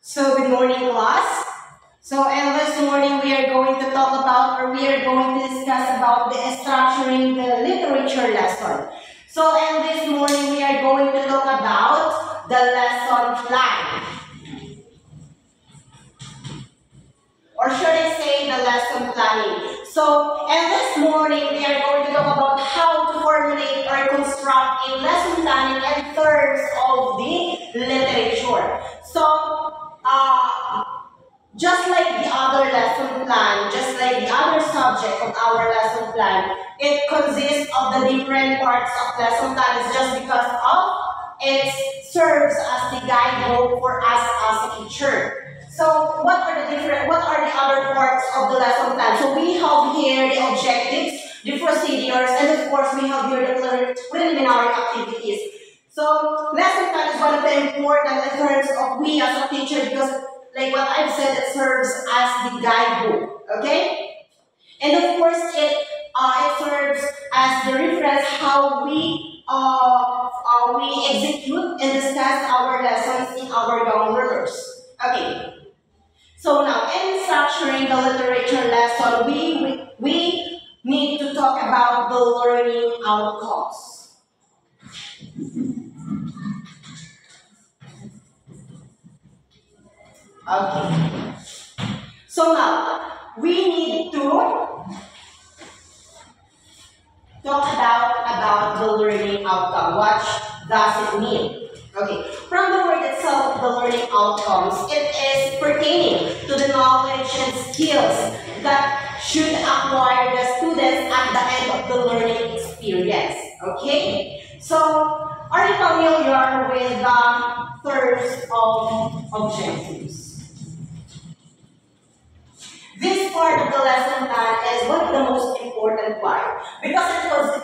So good morning, class. And this morning we are going to talk about, or we are going to discuss about the structuring the literature lesson. And this morning we are going to talk about the lesson plan. Or should I say the lesson planning? And this morning we are going to talk about how to formulate or construct a lesson planning in terms of the literature. Just like the other lesson plan, just like the other subject of our lesson plan, it consists of the different parts of lesson plan. It's just because of it serves as the guidebook for us as a teacher. What are the other parts of the lesson plan? So we have here the objectives, the procedures, and of course we have here the preliminary activities. Lesson plan is one of the important in terms of we as a teacher, because like what I've said, it serves as the guidebook, okay? And of course, it serves as the reference how we execute and discuss our lessons in our young learners. Okay. So now, in structuring the literature lesson, we need to talk about the learning outcomes. Okay. So now, we need to talk about the learning outcome. What does it mean? Okay. From the word itself, the learning outcomes, it is pertaining to the knowledge and skills that should acquire the students at the end of the learning experience. Okay? So, are you familiar with the terms of objectives? This part of the lesson plan is one of the most important part because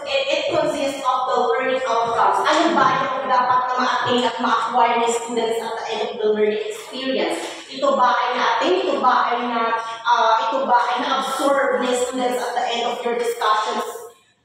it consists of the learning outcomes. Ano ba yung dapat na ma-attain at ma-acquire ng students at the end of the learning experience? Ito ba ay na-attain? Ito ba ay na-absorb ng students at the end of your discussions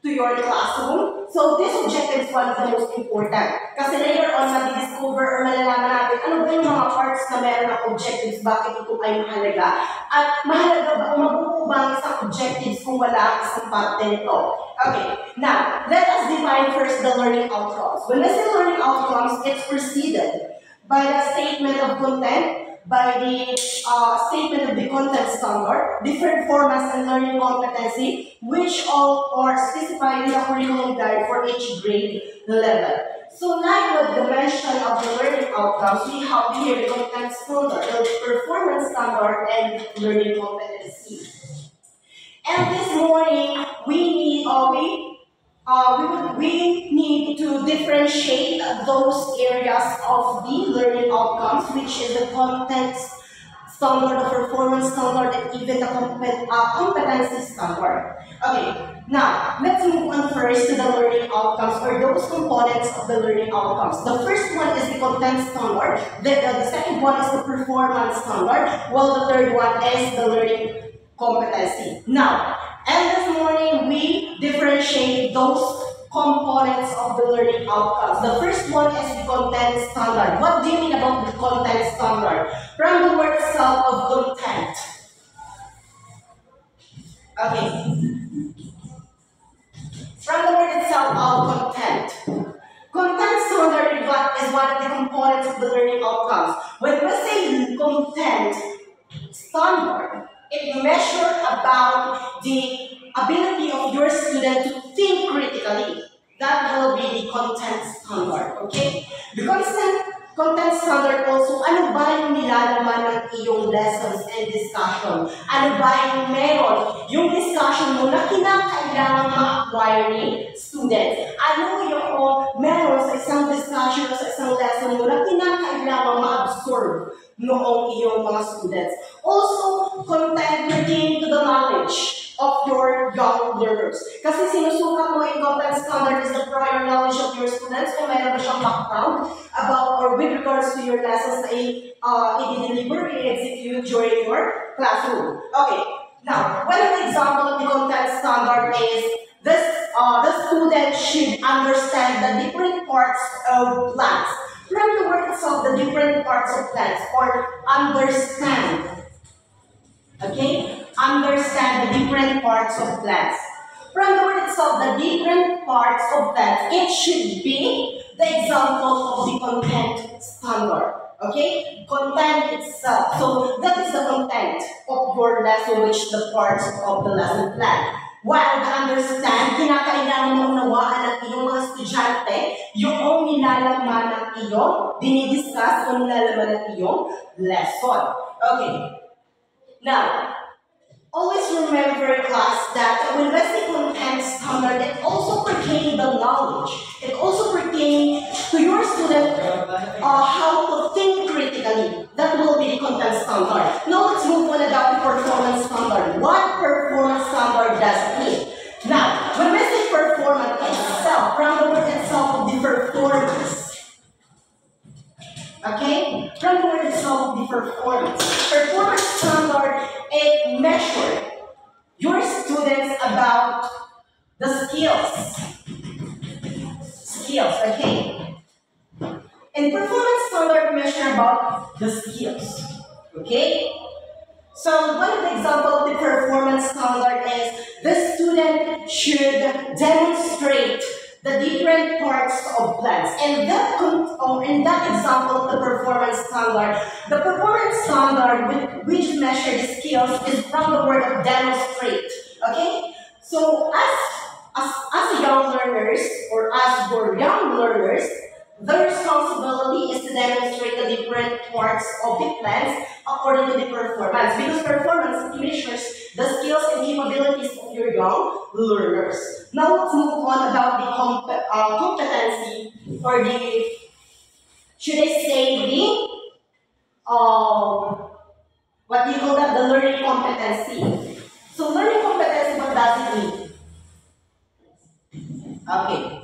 to your classroom? So this objective is one of the most important. Kasi later on, madi-discover or malalaman natin ano ba yung mga parts na meron ng objectives, bakit ito ay mahalaga. At mahalaga ba o mabubuo ba ang isang objectives kung wala ang isang parte nito? Okay, now, let us define first the learning outcomes. When we say learning outcomes, it's preceded by the statement of content, by the statement of the content standard, different formats and learning competency, which all are specified in the curriculum guide for each grade level. So like with the mention of the learning outcomes, we have here the content standard, the performance standard, and learning competency. And this morning, we need to differentiate those areas of the learning outcomes, which is the content standard, the performance standard, and even the competency standard. Okay, now let's move on first to the learning outcomes, or those components of the learning outcomes. The first one is the content standard, the second one is the performance standard, while the third one is the learning competency. Now, and this morning, we differentiate those components of the learning outcomes. The first one is the content standard. What do you mean about the content standard? From the word itself of content. Okay. From the word itself of content. Content standard is one of the components of the learning outcomes. When we say content standard, it measures about the ability of your student to think critically. That will be the content standard, okay? The content standard also, ano ba yung nilalaman ng iyong lessons and discussion? Ano ba yung meron? Yung discussion mo na kinakailangan ma-acquire ni students. Ano yung meron sa isang discussion o sa isang lesson mo na kinakailangan ma-absorb noong iyong mga students. Also, content pertaining to the knowledge of your young learners. Kasi sinusukat mo yung content standard is the prior knowledge of your students kung meron ba siyang background about or with regards to your lessons na i-deliver, i-execute during your classroom. Okay, now, one example of the content standard is this, the student should understand the different parts of plants. From the word itself, the different parts of plants, or understand. Okay? Understand the different parts of plants. From the word itself, the different parts of plants, it should be the example of the content standard. Okay? Content itself. So that is the content of your lesson, which the parts of the lesson plan. While the understand, kinakailangan mong unawaan ng iyong mga estudyante yung nilalaman ng iyong dinidiscuss o nilalaman ng iyong lesson. Okay. Now, always remember, class, that when we say content standard, it also pertains the knowledge. It also pertains to your student how to think critically. That will be the content standard. Now let's move on about the performance standard. What performance standard does it mean? Now, when we say performance itself, from the word itself of the performance. Okay? From the word itself of the performance. Performance standard, it measures your students about the skills. Skills, okay? And performance standard measure about the skills. Okay? So one of the examples of the performance standard is the student should demonstrate the different parts of plants. And in that example of the performance standard which measure the skills is from the word of demonstrate. Okay? So as young learners, or as your young learners, the responsibility is to demonstrate the different parts of the plants according to the performance. Because performance measures the skills and capabilities of your young learners. Now let's move on about the competency, or the, should I say the, what do you call that? The learning competency. So learning competency, what does it mean? Okay.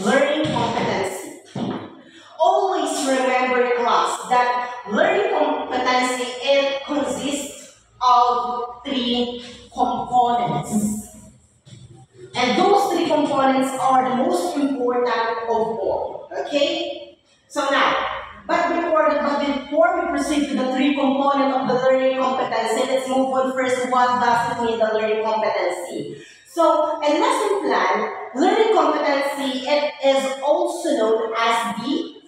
Learning competency. Always remember, class, that learning competency, it consists of 3 components. And those 3 components are the most important of all. Okay? So now, but before we proceed to the 3 components of the learning competency, let's move on first. What does it mean, the learning competency? So, in lesson plan, learning competency, it is also known as the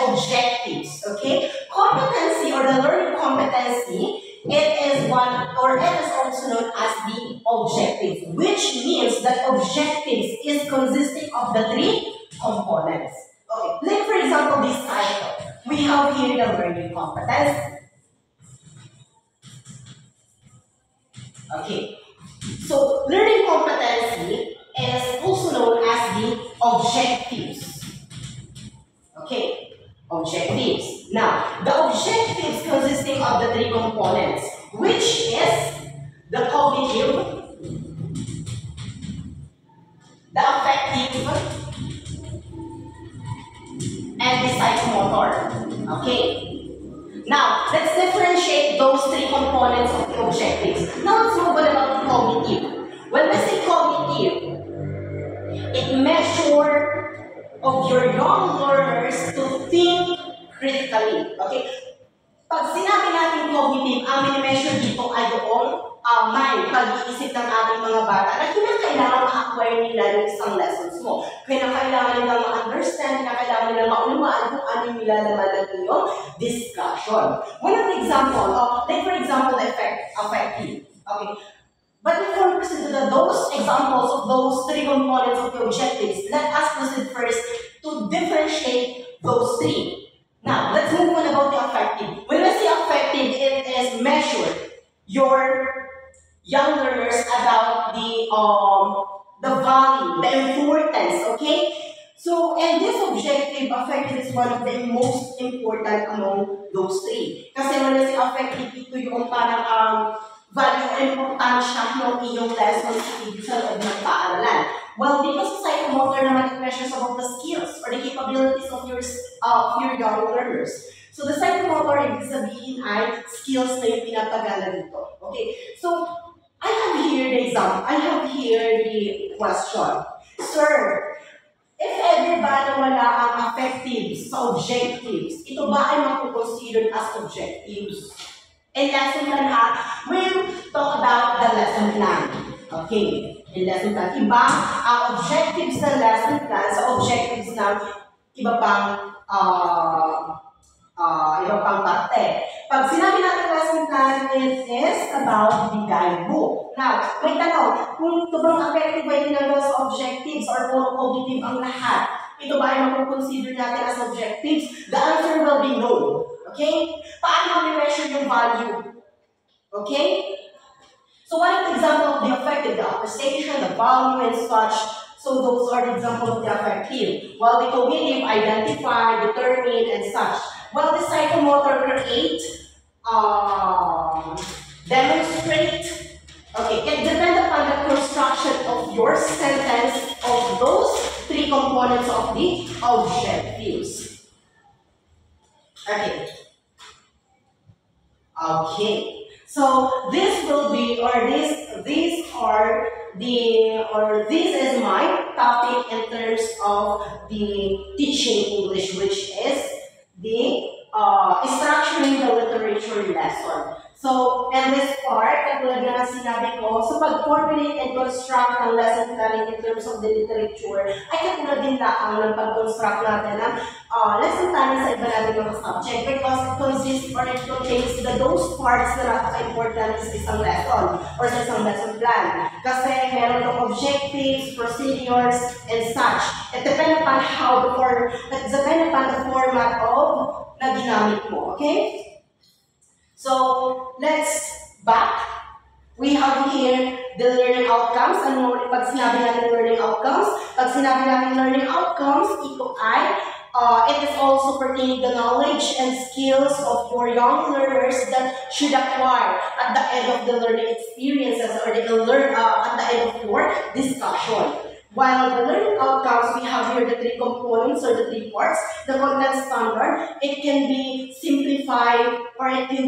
objectives. Okay, competency, or the learning competency, it is also known as the objectives, which means that objectives is consisting of the 3 components. Okay, like for example, this cycle, we have here the learning competency. Okay, so learning competency is also known as the objectives. Okay, objectives. Now, the objectives consisting of the 3 components, which is the cognitive, the affective, and the psychomotor. Okay. Now, let's differentiate those 3 components of the objectives. Now, let's move on about the cognitive. When we say cognitive, it measures of your young learners to think critically. Okay? Pag sinabi natin cognitive, ang mini-measure dito ay yung mind, pag-iisip ng ating mga bata na kinakailangan ma-acquire nila yung isang lessons mo. Kinakailangan nila ma-understand, kinakailangan nila maunawaan kung ano yung nilalaman ng iyong discussion. One of the example, like for example, affective. Okay. But before we proceed to those examples of those 3 components of the objectives, let us proceed first to differentiate those 3. Now, let's move on about the affective. When we say affective, it is measure your young learners about the value, the importance, okay? So, and this objective, affective, is one of the most important among those 3. Kasi when we say affective, ito yung parang value o importansya ng iyong lessons sa loob ng paaralan. Well, because psychomotor naman, it measures about the skills or the capabilities of your young learners. So, the psychomotor, ibig sabihin ay skills na yung pinapagala dito. Okay? So, I have here the example. I have here the question. Sir, if ever ba na wala ang affectives sa objectives, ito ba ay makukonsidered as objectives? In lesson plan ha, we'll talk about the lesson plan. Okay, in lesson plan. Iba ang objectives ng lesson plan sa objectives ng iba pang parte. Pag sinabi natin lesson plan, it is about the guidebook. Now, may tanong, kung ito bang affective ay tinanggal sa objectives or puro cognitive ang lahat, ito ba ay makukonsider natin as objectives? The answer will be no. Okay? Paano i-measure yung value? Okay? So, one of the example of the affective, the appreciation, the value, and such. So, those are the examples of the affective. While the cognitive, identify, determine, and such. While the psychomotor, create, demonstrate, okay, it depends upon the construction of your sentence of those three components of the objectives. Okay. Okay. So this will be, or this is my topic in terms of the teaching English, which is the structuring the literature lesson. So, in this part, katulad nga sinabi ko, sa pag-formulate and construct ng lesson planning in terms of the literature, ay katulad din lang ng pag-construct natin ng lesson planning sa iba natin mga subject because it consists or it contains those parts na napaka-important sa isang lesson or sa isang lesson plan. Kasi meron ng objectives, procedures, and such. It depends upon the format of na ginamit mo, okay? So, let's back. We have here the learning outcomes. Ano, pag sinabi natin learning outcomes, ito ay, it is also pertaining the knowledge and skills of your young learners that should acquire at the end of the learning experiences or they will learn at the end of your discussion. While the learning outcomes, we have here the three components or the three parts. The content standard, it can be simplified or it can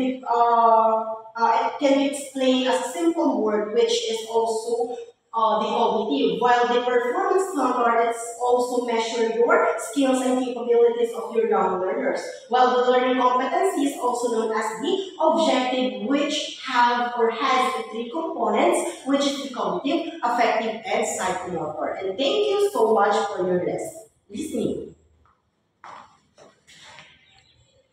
be explained as a simple word, which is also the cognitive. While the performance standard, it's also measure your skills and capabilities of your young learners. While the learning competency is also known as the objective, which have or has the three components, which is the cognitive, affective, and psychomotor. And thank you so much for your listening.